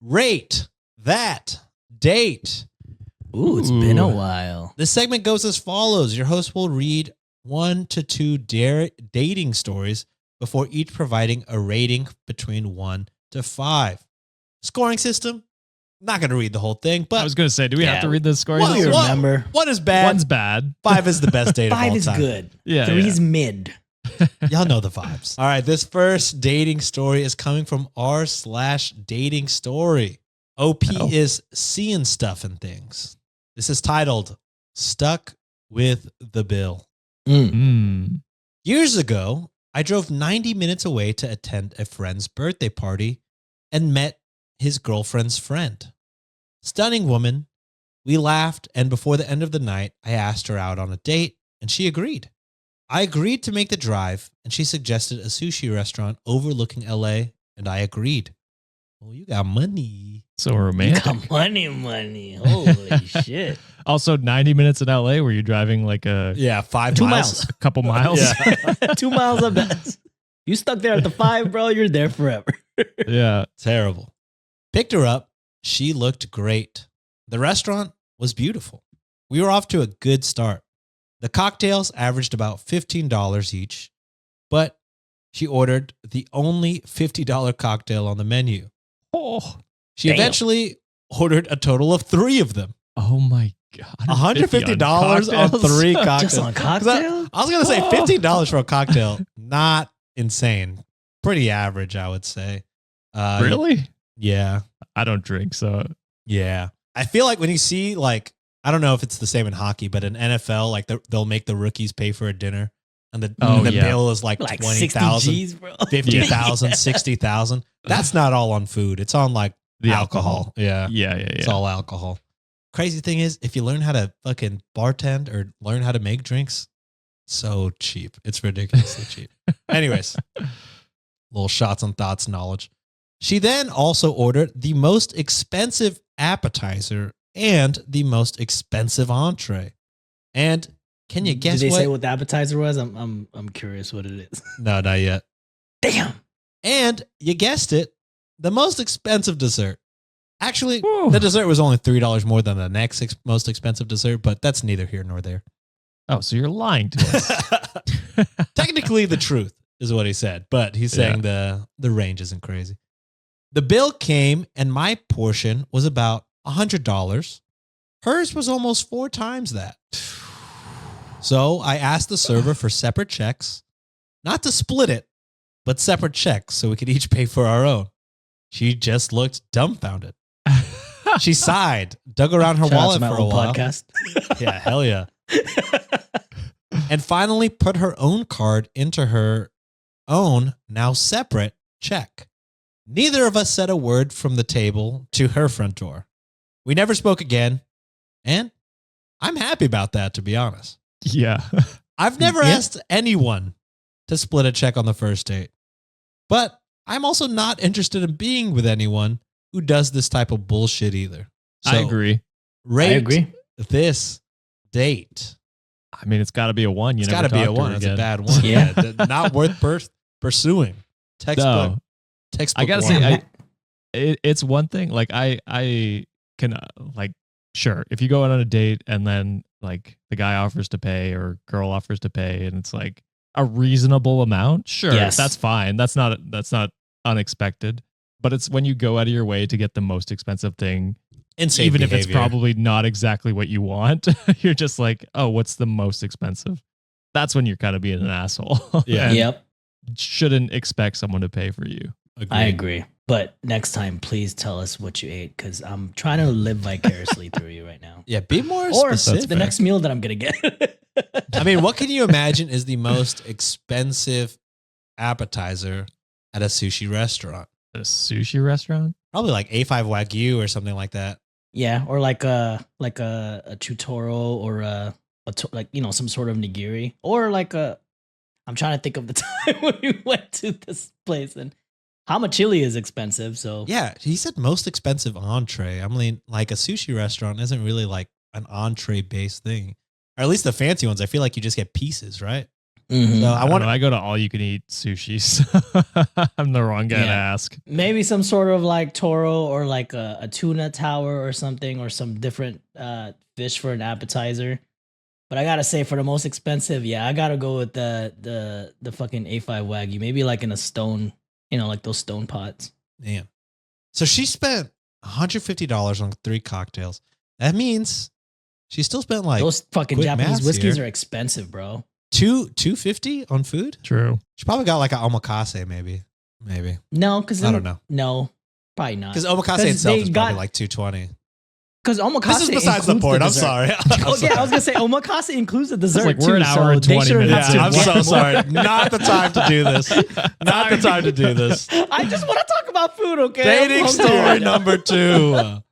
Rate That Date. Ooh, it's been a while. This segment goes as follows. Your host will read 1 to 2 dating stories before each providing a rating between 1 to 5. Scoring system. Not going to read the whole thing, but I was going to say, do we have to read the scoring? Well, system? remember. 1 is bad. 1's bad. 5 is the best date of all 5 time. is good. Yeah, 3's mid. Y'all know the vibes. All right, this first dating story is coming from r/dating story. OP is seeing stuff and things. This is titled Stuck with the Bill. Years ago, I drove 90 minutes away to attend a friend's birthday party and met his girlfriend's friend. Stunning woman. We laughed, and before the end of the night, I asked her out on a date, and she agreed. I agreed to make the drive, and she suggested a sushi restaurant overlooking LA, and I agreed. Oh, you got money. So romantic. You got money. Holy shit. Also, 90 minutes in LA where you're driving like a 5 2 miles. miles. a couple miles. Yeah. 2 miles up that. You stuck there at the 5, bro. You're there forever. Yeah. Terrible. Picked her up. She looked great. The restaurant was beautiful. We were off to a good start. The cocktails averaged about $15 each, but she ordered the only $50 cocktail on the menu. Oh, She eventually ordered a total of 3 of them. oh my God. $150 on 3 cocktails. Just on cocktail? I was going to say $15 for a cocktail. Not insane. Pretty average, I would say. Really? Yeah. I don't drink, so. Yeah. I feel like when you see, like, I don't know if it's the same in hockey, but in NFL, like they'll make the rookies pay for a dinner. And the bill is like 20,000, 60 G's, bro. 50,000, 60,000. That's not all on food. It's on like The alcohol. Yeah. Yeah. It's all alcohol. Crazy thing is, if you learn how to fucking bartend or learn how to make drinks, so cheap. It's ridiculously cheap. Anyways, little shots on thoughts knowledge. She then also ordered the most expensive appetizer and the most expensive entree. And can you guess Did they what? say what the appetizer was? I'm curious what it is. No, not yet. Damn. And you guessed it, the most expensive dessert. Actually, Whew. the dessert was only $3 more than the next most expensive dessert, but that's neither here nor there. Oh, so you're lying to us. Technically, the truth is what he said, but he's saying the range isn't crazy. The bill came, and my portion was about $100. Hers was almost 4 times that. So I asked the server for separate checks, not to split it, but separate checks so we could each pay for our own. She just looked dumbfounded. She sighed, dug around her Shout out to wallet my for a old while. podcast. Yeah, hell yeah. And finally put her own card into her own, now separate, check. Neither of us said a word from the table to her front door. We never spoke again, and I'm happy about that, to be honest. Yeah. I've never asked anyone to split a check on the first date, but I'm also not interested in being with anyone who does this type of bullshit either. So I agree. Rate this date. I mean, it's got to be a 1. It's got to be a 1. It's a bad 1. Yeah. Not worth pursuing. Textbook. I gotta one. say, it's one thing. Like I can like, sure, if you go out on a date and then like the guy offers to pay or girl offers to pay, and it's like a reasonable amount, sure, that's fine. That's not unexpected. But it's when you go out of your way to get the most expensive thing, Insane even behavior. if it's probably not exactly what you want, you're just like, oh, what's the most expensive? That's when you're kind of being an asshole. Yeah. And Yep. shouldn't expect someone to pay for you. Agreed. I agree. But next time, please tell us what you ate, because I'm trying to live vicariously through you right now. Yeah, be more Or specific. the next meal that I'm going to get. I mean, what can you imagine is the most expensive appetizer at a sushi restaurant? A sushi restaurant? Probably like A5 Wagyu or something like that. Yeah, or like a chutoro or some sort of nigiri, or like I'm trying to think of the time when we went to this place, and Hamachili is expensive. So Yeah, he said most expensive entree. I mean, like a sushi restaurant isn't really like an entree based thing, or at least the fancy ones. I feel like you just get pieces, right? Mhm. So I I want know, I go to all you can eat sushi, so I'm the wrong guy to Yeah. ask. Maybe some sort of like toro or like a tuna tower or something, or some different fish for an appetizer. But I gotta say, for the most expensive, yeah, I gotta go with the fucking A5 Wagyu. Maybe like in a stone, like those stone pots. Damn. So she spent $150 on 3 cocktails. That means she still spent like Those fucking quick Japanese maths whiskeys here. are expensive, bro. $250 on food. True. She probably got like an omakase, maybe. No, because I don't know. No, probably not. Because omakase 'Cause itself they is probably got- like $220. Because omakase. This is besides the includes point. I'm dessert. sorry. Oh yeah, I was gonna say omakase includes the dessert like, too. we're an hour and so they 20 shouldn't minutes have Yeah, to I'm get so more. sorry. Not the time to do this. Not the time to do this. I just want to talk about food, okay? Dating I'm hungry story right now. number 2.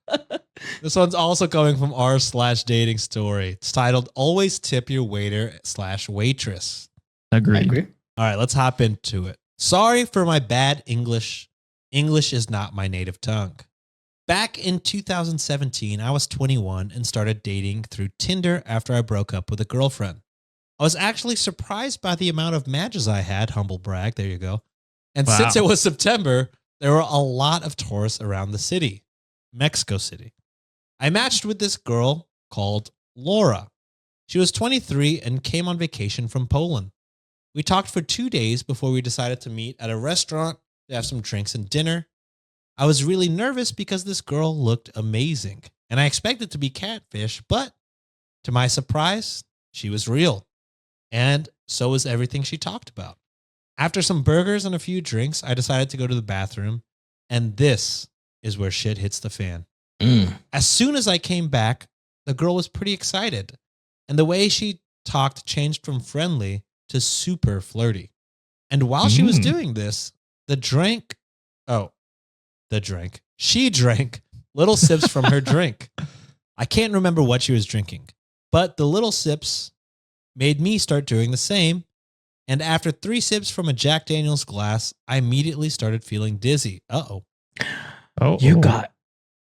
This one's also coming from r/dating story. It's titled "Always Tip Your Waiter/Waitress." I Agreed. agree. All right, let's hop into it. Sorry for my bad English. English is not my native tongue. Back in 2017, I was 21 and started dating through Tinder after I broke up with a girlfriend. I was actually surprised by the amount of matches I had, humble brag, there you go. And Wow. since it was September, there were a lot of tourists around the city, Mexico City. I matched with this girl called Laura. She was 23 and came on vacation from Poland. We talked for 2 days before we decided to meet at a restaurant to have some drinks and dinner. I was really nervous because this girl looked amazing, and I expected to be catfish, but to my surprise, she was real. And so was everything she talked about. After some burgers and a few drinks, I decided to go to the bathroom, and this is where shit hits the fan. As soon as I came back, the girl was pretty excited, and the way she talked changed from friendly to super flirty. And while she was doing this, she drank little sips from her drink. I can't remember what she was drinking, but the little sips made me start doing the same. And after 3 sips from a Jack Daniels glass, I immediately started feeling dizzy. Oh, You got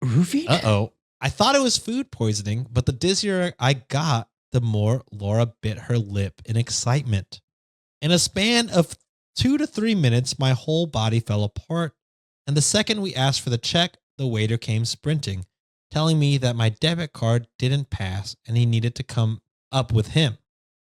roofied? I thought it was food poisoning, but the dizzier I got, the more Laura bit her lip in excitement. In a span of 2 to 3 minutes, my whole body fell apart. And the second we asked for the check, the waiter came sprinting, telling me that my debit card didn't pass and he needed to come up with him,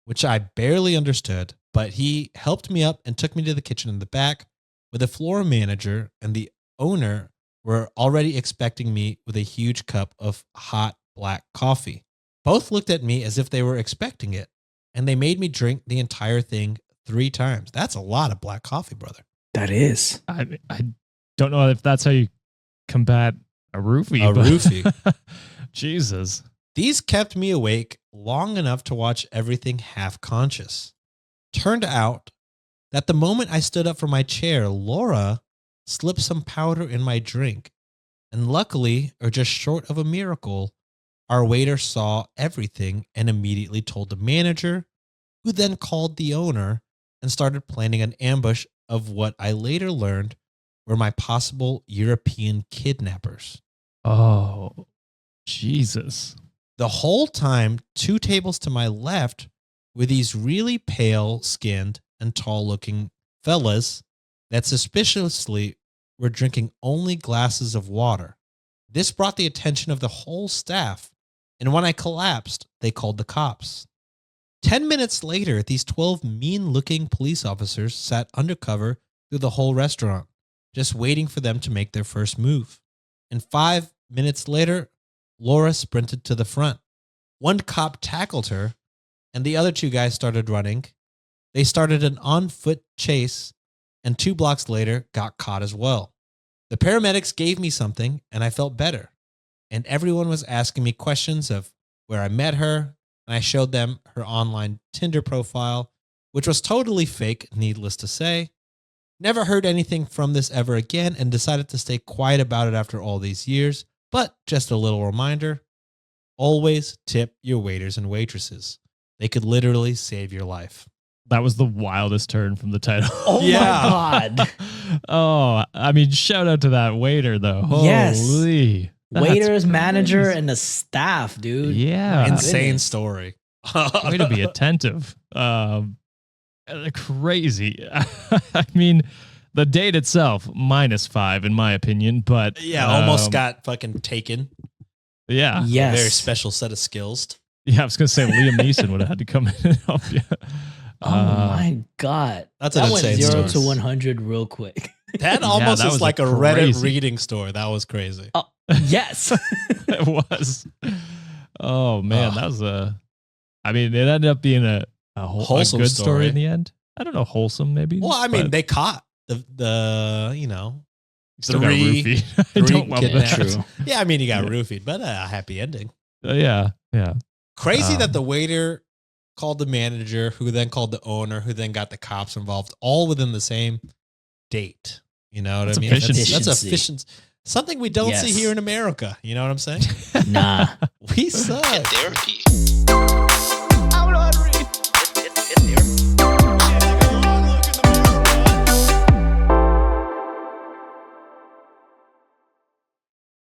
which I barely understood, but he helped me up and took me to the kitchen in the back where the floor manager and the owner were already expecting me with a huge cup of hot black coffee. Both looked at me as if they were expecting it, and they made me drink the entire thing 3 times. That's a lot of black coffee, brother. That is. I don't know if that's how you combat a roofie. A roofie. Jesus. These kept me awake long enough to watch everything half conscious. Turned out that the moment I stood up from my chair, Laura slipped some powder in my drink. And luckily, or just short of a miracle, our waiter saw everything and immediately told the manager, who then called the owner and started planning an ambush of what I later learned were my possible European kidnappers. Oh, Jesus. The whole time, 2 tables to my left were these really pale-skinned and tall-looking fellas that suspiciously were drinking only glasses of water. This brought the attention of the whole staff, and when I collapsed, they called the cops. 10 minutes later, these 12 mean-looking police officers sat undercover through the whole restaurant, just waiting for them to make their first move. And 5 minutes later, Laura sprinted to the front. One cop tackled her, and the other 2 guys started running. They started an on-foot chase, and 2 blocks later got caught as well. The paramedics gave me something, and I felt better. And everyone was asking me questions of where I met her, and I showed them her online Tinder profile, which was totally fake, needless to say. Never heard anything from this ever again and decided to stay quiet about it after all these years. But just a little reminder, always tip your waiters and waitresses. They could literally save your life. That was the wildest turn from the title. Oh Yeah. my God. Oh, I mean, shout out to that waiter, though. Yes. Holy. That's Waiters, manager, crazy. and the staff, dude. Yeah. My Insane goodness. story. Way to be attentive. crazy. I mean, the date itself -5 in my opinion, but Yeah, almost got fucking taken. Yeah, Yes. A very special set of skills. yeah. I was gonna say Liam Neeson would have had to come in and help you. Oh my god, That's an that went insane 0 story. to 100 real quick. That almost that is was like a crazy. Reddit reading story. That was crazy. Oh yes, It was. Oh man, that was a. I mean, it ended up being a Wholesome good story. story in the end. I don't know, wholesome maybe. Well, I mean, but they caught the you know, still got three- roofied. I three don't love kidnapped. that. true. yeah, I mean, you got roofied, but a happy ending. Yeah. Crazy that Um, the waiter called the manager, who then called the owner, who then got the cops involved, all within the same date. You know what That's I mean? efficiency. That's efficient. Something we don't see Yes. here in America. You know what I'm saying? Nah, We suck. Therapy. I don't know how to read. It's there.